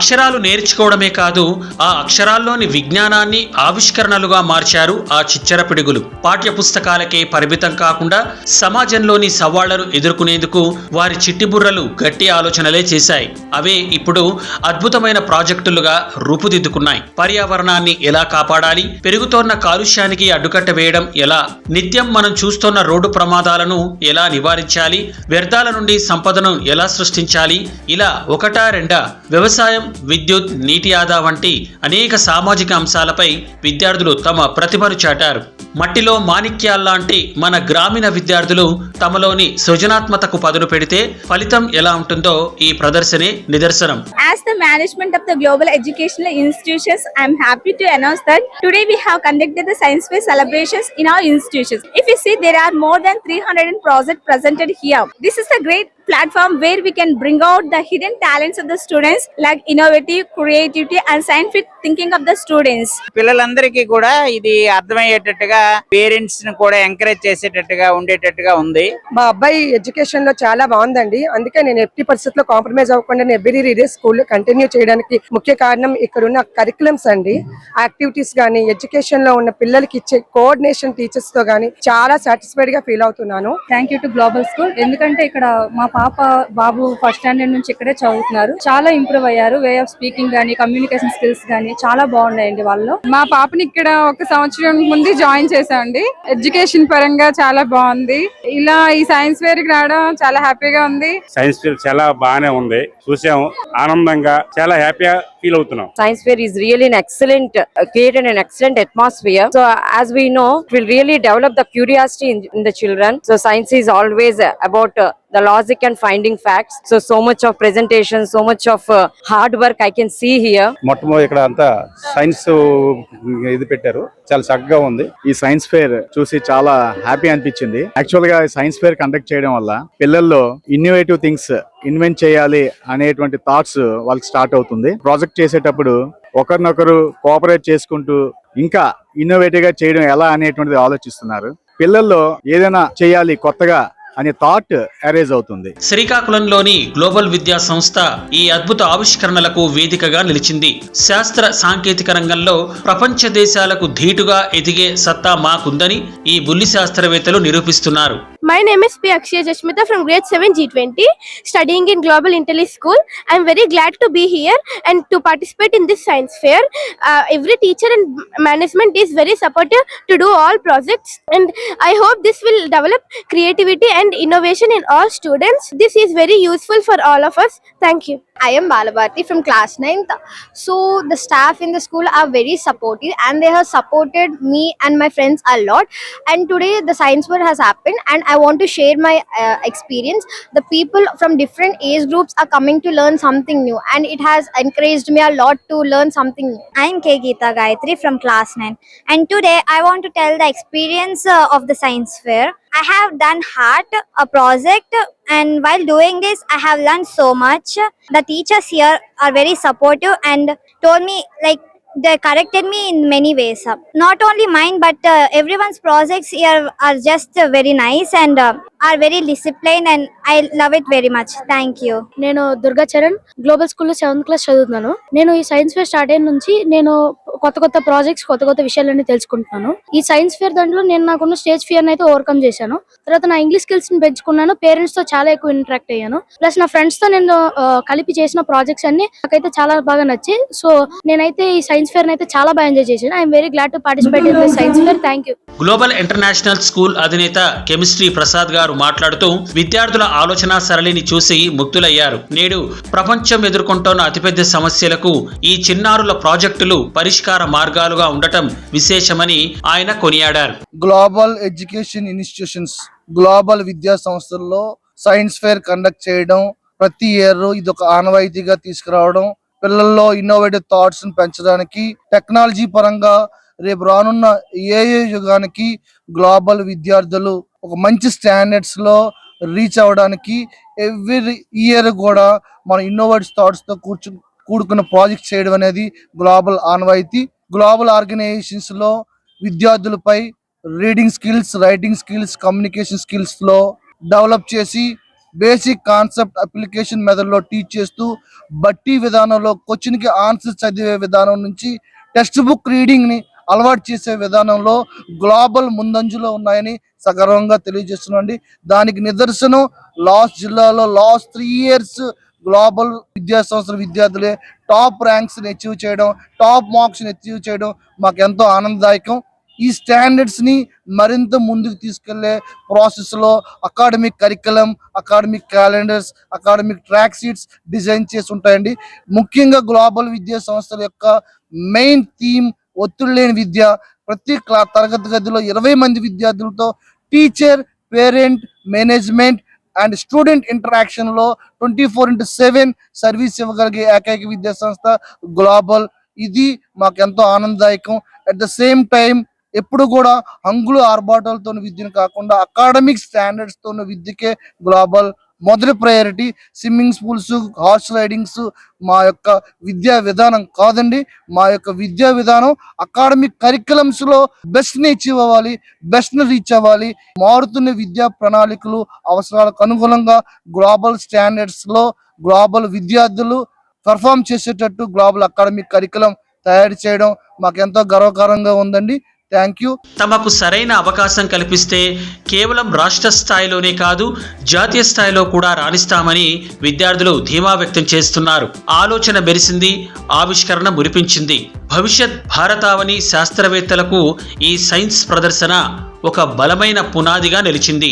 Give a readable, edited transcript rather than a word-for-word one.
అక్షరాలు నేర్చుకోవడమే కాదు, ఆ అక్షరాల్లోని విజ్ఞానాన్ని ఆవిష్కరణలుగా మార్చారు ఆ చిచ్చర పిడుగులు. పాఠ్య పుస్తకాలకే పరిమితం కాకుండా సమాజంలోని సవాళ్లను ఎదుర్కొనేందుకు వారి చిట్టిబుర్రలు గట్టి ఆలోచనలే చేశాయి. అవే ఇప్పుడు అద్భుతమైన ప్రాజెక్టులుగా రూపుదిద్దుకున్నాయి. పర్యావరణాన్ని ఎలా కాపాడాలి, పెరుగుతోన్న కాలుష్యానికి అడ్డుకట్ట వేయడం ఎలా, నిత్యం మనం చూస్తున్న రోడ్డు ప్రమాదాలను ఎలా నివారించాలి, వ్యర్థాల నుండి సంపదను ఎలా సృష్టించాలి, ఇలా ఒకటా రెండా వ్యవసాయం, విద్యుత్, నీటి ఆదా వంటి అనేక సామాజిక అంశాలపై విద్యార్థులు తమ ప్రతిభను చాటారు. మట్టిలో మాణిక్యాల్లాంటి మన గ్రామీణ విద్యార్థులు తమలోని సృజనాత్మకతకు పదును పెడితే ఫలితం ఎలా ఉంటుందో ఈ ప్రదర్శనే నిదర్శనం. As the management of the global educational institutions, I am happy to announce that today we have conducted the Science Fair celebrations in our institutions. If you see, there are more than 300 projects presented here. This is a great platform where we can bring out the hidden talents of the students, like innovative, creativity and scientific thinking of the students. పిల్లలందరికీ కూడా ఇది అర్థమయ్యేటట్టుగా, parents ని కూడా encourage చేసేటట్టుగా ఉండేటట్టుగా ఉంది. మా అబ్బాయి education లో చాలా బాగుందండి. అందుకే నేను ఎట్టి పరిస్థితుల్లో కాంప్రమైజ్ అవ్వకుండా ఎవ్రీ డే స్కూల్ కంటిన్యూ చేయడానికి ముఖ్య కారణం ఇక్కడ ఉన్న కరికులమ్స్ అండి. యాక్టివిటీస్ గానీ, ఎడ్యుకేషన్ లో ఉన్న పిల్లలకి ఇచ్చే కోఆర్డినేషన్ టీచర్స్ తో గానీ చాలా సాటిస్ఫైడ్ గా ఫీల్ అవుతున్నాను. Thank you to global school. ఎందుకంటే ఇక్కడ మా పాప బాబు ఫస్ట్ స్టాండర్డ్ నుంచి ఇక్కడే చదువుతున్నారు. చాలా ఇంప్రూవ్ అయ్యారు. వే ఆఫ్ స్పీకింగ్ గానీ, కమ్యూనికేషన్ స్కిల్స్ గానీ చాలా బాగున్నాయండి వాళ్ళు. మా పాపని ఇక్కడ ఒక సంవత్సరం ముందు జాయిన్ చేసామండి. ఎడ్యుకేషన్ పరంగా చాలా బాగుంది. ఇలా ఈ సైన్స్ ఫేర్ కి రావడం చాలా హ్యాపీగా ఉంది. సైన్స్ ఫేర్ చాలా బాగానే ఉంది, చూసాము, ఆనందంగా చాలా హ్యాపీగా feel అవుతున్నాం. Science fair is really an excellent, created an excellent atmosphere. So as we know, it will really develop the curiosity in the children. So science is always about the logic and finding facts. So much of presentation, so much of hard work I can see here. మొట్టమొదటి ఇక్కడ అంతా science ఇది పెట్టారు, చాలా చక్కగా ఉంది. ఈ science fair చూసి చాలా హ్యాపీ అనిపించింది. యాక్చువల్ గా సైన్స్ ఫేర్ కండక్ట్ చేయడం వల్ల పిల్లల్లో ఇన్నోవేటివ్ థింగ్స్ ఇన్వెంట్ చేయాలి అనేటువంటి థాట్స్ వాళ్ళకి స్టార్ట్ అవుతుంది. ప్రాజెక్ట్ చేసేటప్పుడు ఒకరినొకరు కోఆపరేట్ చేసుకుంటూ ఇంకా ఇన్నోవేటివ్ గా చేయడం ఎలా అనేటువంటిది ఆలోచిస్తున్నారు. పిల్లల్లో ఏదైనా చేయాలి కొత్తగా అనే థాట్ అరేజ్ అవుతుంది. శ్రీకాకుళంలోని గ్లోబల్ విద్యా సంస్థ ఈ అద్భుత ఆవిష్కరణలకు వేదికగా నిలిచింది. శాస్త్ర సాంకేతిక రంగంలో ప్రపంచ దేశాలకు ధీటుగా ఎదిగే సత్తా మాకుందని ఈ బుల్లి శాస్త్రవేత్తలు నిరూపిస్తున్నారు. My name is P. Akshaya Jashmita from grade 7 G20, studying in Global Intelli School. I am very glad to be here and to participate in this science fair. Every teacher and management is very supportive to do all projects, and I hope this will develop creativity and innovation in all students. This is very useful for all of us. Thank you. I am Balabharti from class 9th. So the staff in the school are very supportive and they have supported me and my friends a lot. And today the science fair has happened and I want to share my experience. The people from different age groups are coming to learn something new and it has encouraged me a lot to learn something new. I am K. Geeta Gayatri from class 9 and today I want to tell the experience of the science fair. I have done a project, and while doing this I have learned so much. The teachers here are very supportive and told me, like, they corrected me in many ways. Not only mine but everyone's projects here are just very nice and are very disciplined and I love it very much. Thank you. నేను Durga Charan, global స్కూల్లో 7th class చదువుతున్నాను. నేను ఈ science fair start అయిన నుంచి నేను కొత్త projects, కొత్త విషయాలన్నీ తెలుసుకుంటున్నాను. ఈ సైన్స్ ఫేర్ దాంట్లో నేను నాకున్న స్టేజ్ ఫియర్ అయితే ఓవర్కమ్ చేశాను. తర్వాత నా ఇంగ్లీష్ స్కిల్స్ ని పెంచుకున్నాను. పేరెంట్స్ తో చాలా ఎక్కువ ఇంటరాక్ట్ అయ్యాను. ప్లస్ నా ఫ్రెండ్స్ తో నేను కలిపి చేసిన ప్రాజెక్ట్స్ అన్ని నాకైతే చాలా బాగా నచ్చాయి. సో నేనైతే ఈ సైన్స్ ఫేర్ అయితే చాలా బాగా ఎంజాయ్ చేశాను. I'm very glad to participate in this science fair. Thank you. Global international school అధినేత కెమిస్ట్రీ ప్రసాద్ గారు మాట్లాడుతూ విద్యార్థుల ఆలోచన సరళిని చూసి ముగ్ధులయ్యారు. నేడు ప్రపంచం ఎదుర్కొంటున్న అతిపెద్ద సమస్యలకు ఈ చిన్నారుల ప్రాజెక్టులు పరిష్కార మార్గాలుగా ఉండటం విశేషమని ఆయన కొనియాడారు. గ్లోబల్ ఎడ్యుకేషన్ ఇన్స్టిట్యూషన్స్, గ్లోబల్ విద్యా సంస్థల్లో సైన్స్ ఫేర్ కండక్ట్ చేయడం, ప్రతి ఇయర్ ఇది ఒక ఆనవాయితీగా తీసుకురావడం, పిల్లల్లో ఇన్నోవేటివ్ థాట్స్ పెంచడానికి, టెక్నాలజీ పరంగా రేపు రానున్న ఏఏ యుగానికి గ్లోబల్ విద్యార్థులు ఒక మంచి స్టాండర్డ్స్ లో రీచ్ అవ్వడానికి ఎవ్రీ ఇయర్ కూడా మన ఇన్నోవేటివ్ థాట్స్ తో కూడుకున్న ప్రాజెక్ట్ చేయడం అనేది గ్లోబల్ ఆనవాయితీ. గ్లోబల్ ఆర్గనైజేషన్స్ లో విద్యార్థులపై reading skills, writing skills, communication skills లో డెవలప్ చేసి బేసిక్ కాన్సెప్ట్ అప్లికేషన్ మెథడ్ లో టీచ్ చేస్తూ బట్టి విధానంలో క్వశ్చన్ కి ఆన్సర్ చదివే విధానం నుంచి టెక్స్ట్ బుక్ రీడింగ్ ని అలవాటు చేసే విధానంలో గ్లోబల్ ముందంజలో ఉన్నాయని సగర్వంగా తెలియజేస్తున్నాండి. దానికి నిదర్శనం జిల్లాలో లాస్ట్ 3 years గ్లోబల్ విద్యా సంస్థల విద్యార్థులే టాప్ ర్యాంక్స్ ని అచీవ్ చేయడం, టాప్ మార్క్స్ ని అచీవ్ చేయడం మాకు ఎంతో ఆనందదాయకం. ఈ స్టాండర్డ్స్ ని మరింత ముందుకు తీసుకెళ్లే ప్రాసెస్ లో academic curriculum, academic calendars, academic track sheets design చేసి ఉంటాయండి. ముఖ్యంగా గ్లోబల్ విద్యా సంస్థల యొక్క మెయిన్ థీమ్ ఒత్తిడి లేని విద్య. ప్రతి తరగతి గదిలో 20 మంది విద్యార్థులతో teacher, parent, management and student interaction లో 24/7 సర్వీస్ ఇవ్వగలిగే ఏకైక విద్యా సంస్థ గ్లోబల్. ఇది మాకు ఎంతో ఆనందదాయకం. అట్ ద సేమ్ టైం ఎప్పుడు కూడా హంగులు ఆర్భాటాలతో విద్యను కాకుండా అకాడమిక్ స్టాండర్డ్స్ తో విద్యకే గ్లోబల్ మొదటి priority. Swimming pools, horse ridings మా యొక్క విద్యా విధానం కాదండి. మా యొక్క విద్యా విధానం అకాడమిక్ కరికులమ్స్ లో బెస్ట్ ని అచీవ్ అవ్వాలి, బెస్ట్ ని రీచ్ అవ్వాలి. మారుతున్న విద్యా ప్రణాళికలు అవసరాలకు అనుగుణంగా గ్లోబల్ స్టాండర్డ్స్ లో గ్లోబల్ విద్యార్థులు పర్ఫామ్ చేసేటట్టు గ్లోబల్ అకాడమిక్ కరికులం తయారు చేయడం మాకెంతో గర్వకారంగా ఉందండి. Thank you. తమకు సరైన అవకాశం కల్పిస్తే కేవలం రాష్ట్ర స్థాయిలోనే కాదు, జాతీయ స్థాయిలో కూడా రాణిస్తామని విద్యార్థులు ధీమా వ్యక్తం చేస్తున్నారు. ఆలోచన మెరిసింది, ఆవిష్కరణ మురిపించింది. భవిష్యత్ భారతావని శాస్త్రవేత్తలకు ఈ సైన్స్ ప్రదర్శన ఒక బలమైన పునాదిగా నిలిచింది.